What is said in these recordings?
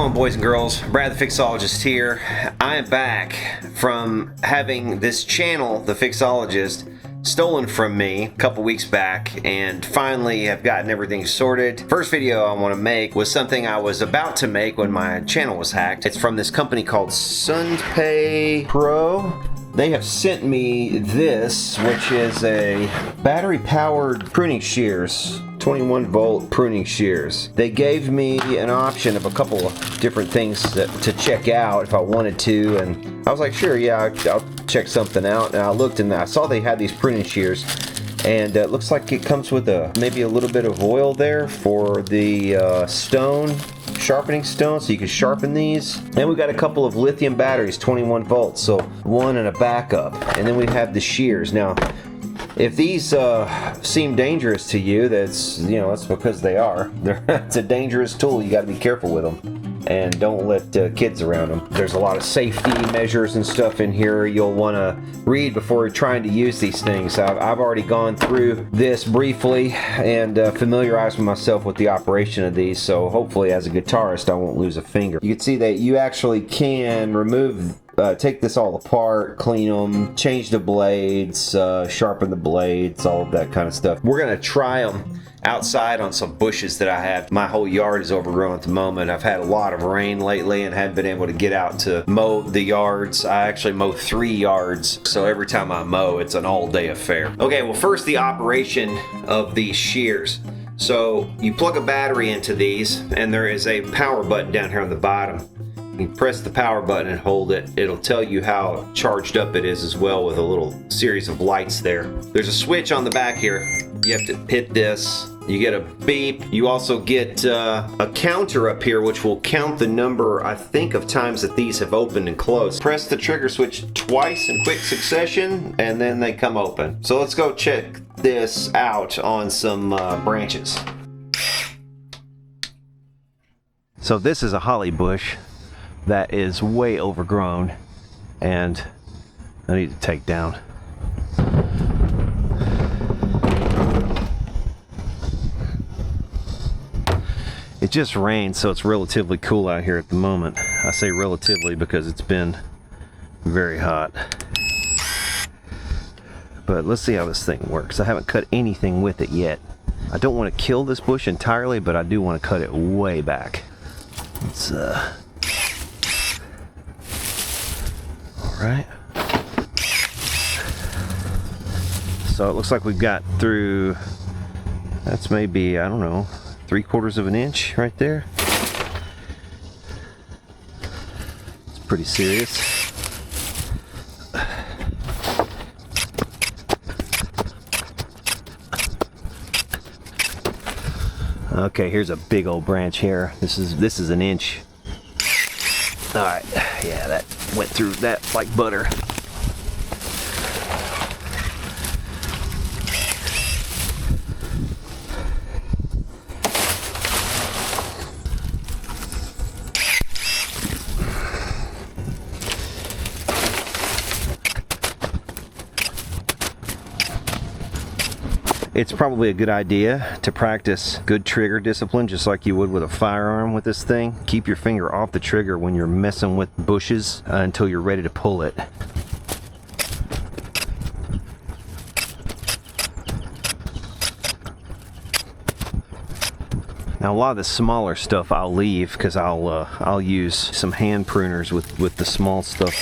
on, boys and girls? Brad the Fixologist here. I am back from having this channel, The Fixologist, stolen from me a couple weeks back, and finally have gotten everything sorted. First video I want to make was something I was about to make when my channel was hacked. It's from this company called Sundpey Pro. They have sent me this, which is a battery-powered pruning shears. 21V pruning shears. They gave me an option of a couple of different things to check out if I wanted to, and I was like, sure, yeah, I'll check something out. And I looked and I saw they had these pruning shears, and it looks like it comes with maybe a little bit of oil there for the sharpening stone, so you can sharpen these. And we got a couple of lithium batteries, 21 volts, so one and a backup. And then we have the shears. Now, if these seem dangerous to you, that's because they are. It's a dangerous tool. You got to be careful with them, and don't let kids around them. There's a lot of safety measures and stuff in here you'll want to read before trying to use these things. I've already gone through this briefly and familiarized myself with the operation of these, so hopefully as a guitarist I won't lose a finger. You can see that you actually can remove take this all apart, clean them, change the blades, sharpen the blades, all of that kind of stuff. We're gonna try them outside on some bushes that I have. My whole yard is overgrown at the moment. I've had a lot of rain lately and haven't been able to get out to mow the yards. I actually mow 3 yards, so every time I mow, it's an all-day affair. Okay, well, first the operation of these shears. So you plug a battery into these, and there is a power button down here on the bottom. You press the power button and hold it. It'll tell you how charged up it is as well, with a little series of lights there. There's a switch on the back here. You have to hit this. You get a beep. You also get a counter up here, which will count the number, I think, of times that these have opened and closed. Press the trigger switch twice in quick succession, and then they come open. So let's go check this out on some branches. So this is a holly bush that is way overgrown and I need to take down. It just rained, so it's relatively cool out here at the moment. I say relatively because it's been very hot. But let's see how this thing works. I haven't cut anything with it yet. I don't want to kill this bush entirely, but I do want to cut it way back. Let's Right. So it looks like we've got through, that's maybe, I don't know, 3/4 of an inch right there. It's pretty serious. Okay, here's a big old branch here. This is an inch. All right, yeah, that went through that like butter. It's probably a good idea to practice good trigger discipline, just like you would with a firearm with this thing. Keep your finger off the trigger when you're messing with bushes until you're ready to pull it. Now a lot of the smaller stuff I'll leave because I'll use some hand pruners with the small stuff.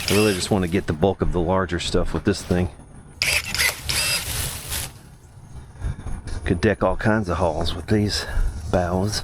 I really just want to get the bulk of the larger stuff with this thing. Could deck all kinds of halls with these boughs.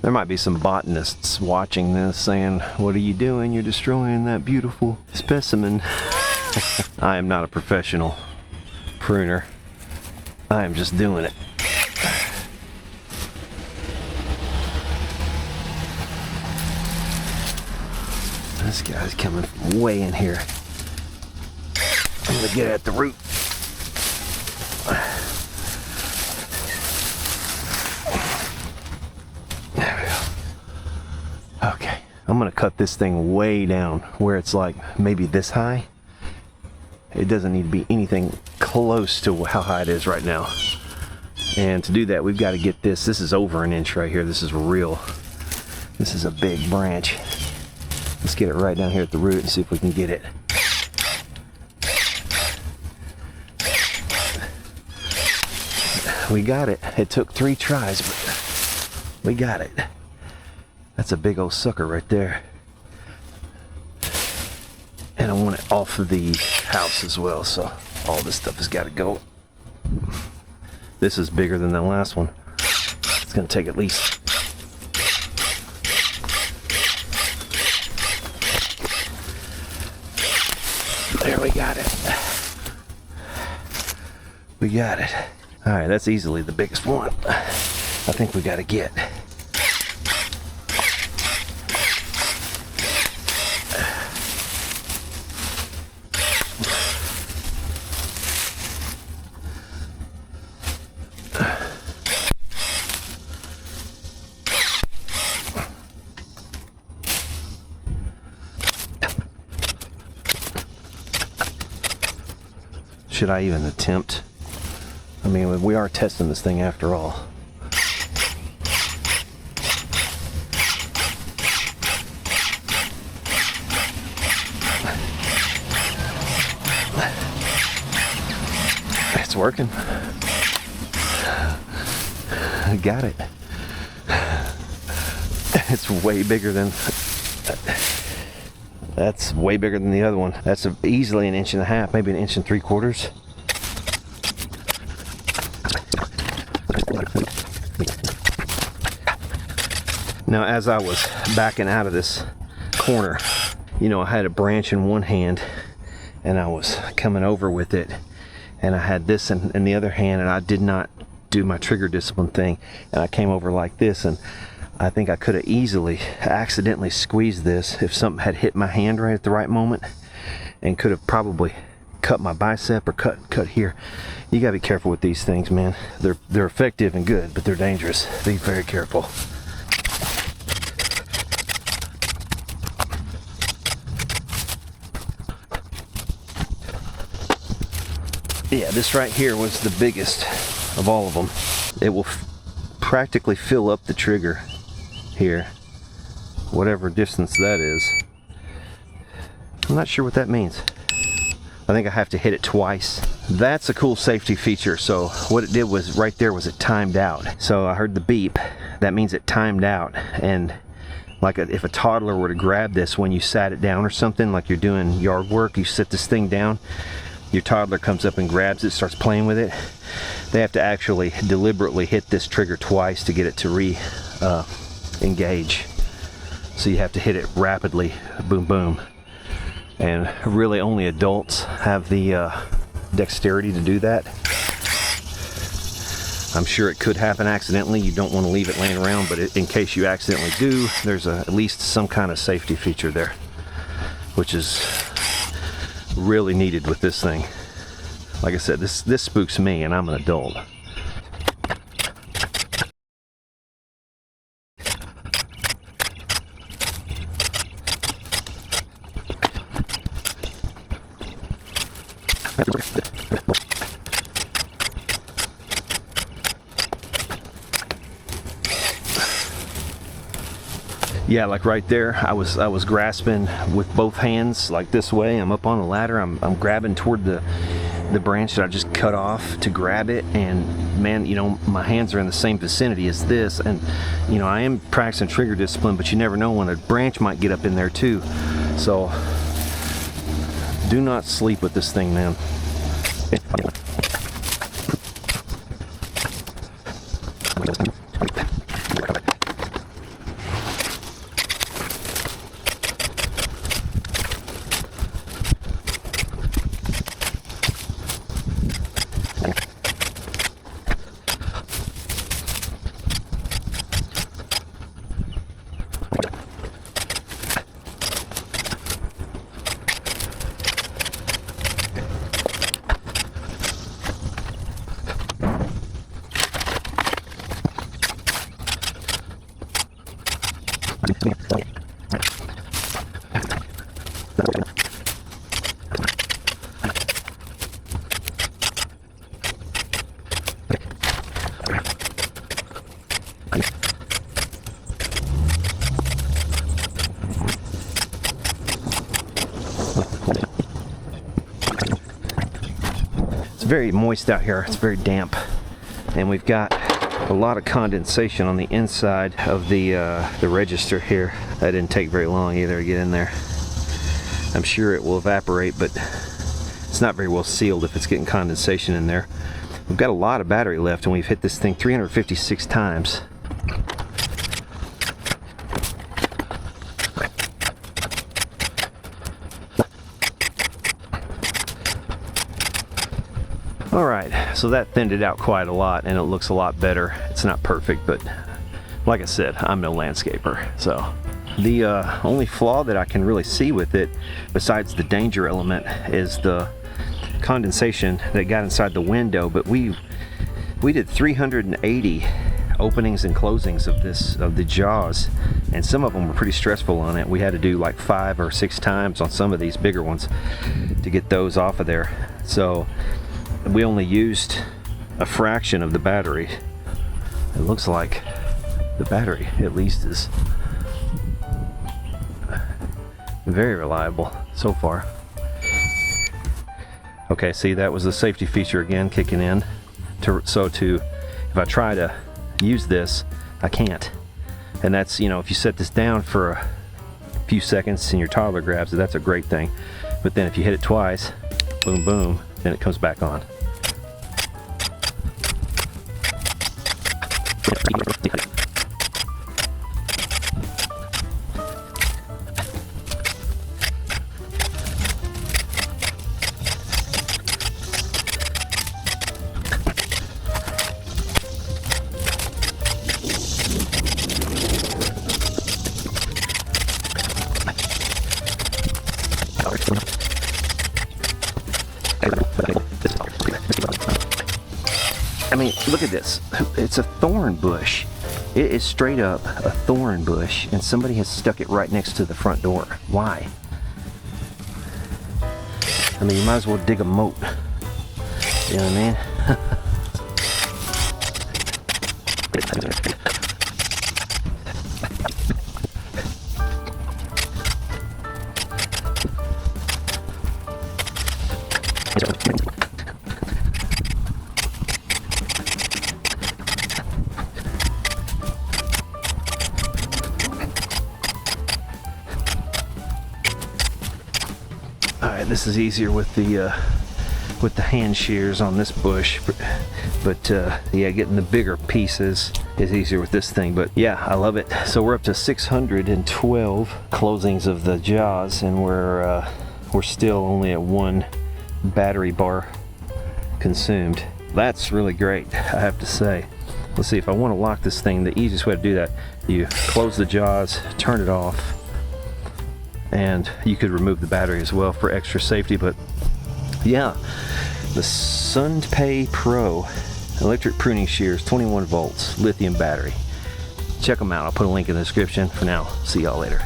There might be some botanists watching this saying, what are you doing? You're destroying that beautiful specimen. I am not a professional pruner. I am just doing it. This guy's coming from way in here. I'm gonna get at the root. There we go. Okay, I'm gonna cut this thing way down where it's like maybe this high. It doesn't need to be anything close to how high it is right now. And to do that, we've got to get this. This is over an inch right here. This is real. This is a big branch. Let's get it right down here at the root and see if we can get it. We got it. It took 3 tries, but we got it. That's a big old sucker right there. And I want it off of the house as well, so all this stuff has got to go. This is bigger than the last one. It's going to take at least... There, we got it. We got it. All right, that's easily the biggest one. I think we got to get. Should I even attempt? I mean, we are testing this thing after all. It's working. I got it. It's way bigger than... That's way bigger than the other one. That's easily 1.5 inches, maybe 1 3/4 inches. Now, as I was backing out of this corner, you know, I had a branch in one hand and I was coming over with it, and I had this in the other hand, and I did not do my trigger discipline thing, and I came over like this, and I think I could have easily accidentally squeezed this if something had hit my hand right at the right moment, and could have probably cut my bicep or cut here. You gotta be careful with these things, man. They're effective and good, but they're dangerous. Be very careful. Yeah, this right here was the biggest of all of them. It will practically fill up the trigger here, whatever distance that is. I'm not sure what that means. I think I have to hit it twice. That's a cool safety feature. So what it did was, right there was it timed out. So I heard the beep. That means it timed out. And like if a toddler were to grab this when you sat it down or something, like you're doing yard work, you sit this thing down, your toddler comes up and grabs it, starts playing with it. They have to actually deliberately hit this trigger twice to get it to engage. So you have to hit it rapidly, boom boom, and really only adults have the dexterity to do that. I'm sure it could happen accidentally. You don't want to leave it laying around, but in case you accidentally do, there's at least some kind of safety feature there, which is really needed with this thing. Like I said, this spooks me, and I'm an adult. Yeah, like right there, I was grasping with both hands like this way. I'm up on the ladder. I'm grabbing toward the branch that I just cut off to grab it, and man, you know, my hands are in the same vicinity as this, and you know, I am practicing trigger discipline, but you never know when a branch might get up in there too. So do not sleep with this thing, man. It's very moist out here. It's very damp, and we've got a lot of condensation on the inside of the register here. That didn't take very long either to get in there. I'm sure it will evaporate, but it's not very well sealed if it's getting condensation in there. We've got a lot of battery left, and we've hit this thing 356 times. Alright, so that thinned it out quite a lot, and it looks a lot better. It's not perfect, but like I said, I'm no landscaper. So the only flaw that I can really see with it, besides the danger element, is the condensation that got inside the window. But we did 380 openings and closings of the jaws, and some of them were pretty stressful on it. We had to do like 5 or 6 times on some of these bigger ones to get those off of there. So we only used a fraction of the battery. It looks like the battery at least is very reliable so far. Okay, see, that was the safety feature again kicking in. If I try to use this, I can't. And that's, you know, if you set this down for a few seconds and your toddler grabs it, that's a great thing. But then if you hit it twice, boom, boom, then it comes back on. I mean, look at this. It's a thorn bush. It is straight up a thorn bush, and somebody has stuck it right next to the front door. Why? I mean, you might as well dig a moat. You know what I mean? Alright, this is easier with the hand shears on this bush, but yeah, getting the bigger pieces is easier with this thing. But yeah, I love it. So we're up to 612 closings of the jaws, and we're still only at 1 battery bar consumed. That's really great, I have to say. Let's see, if I want to lock this thing, the easiest way to do that, you close the jaws, turn it off, and you could remove the battery as well for extra safety. But yeah, the Sundpey Pro electric pruning shears, 21 volts, lithium battery. Check them out. I'll put a link in the description. For now, see y'all later.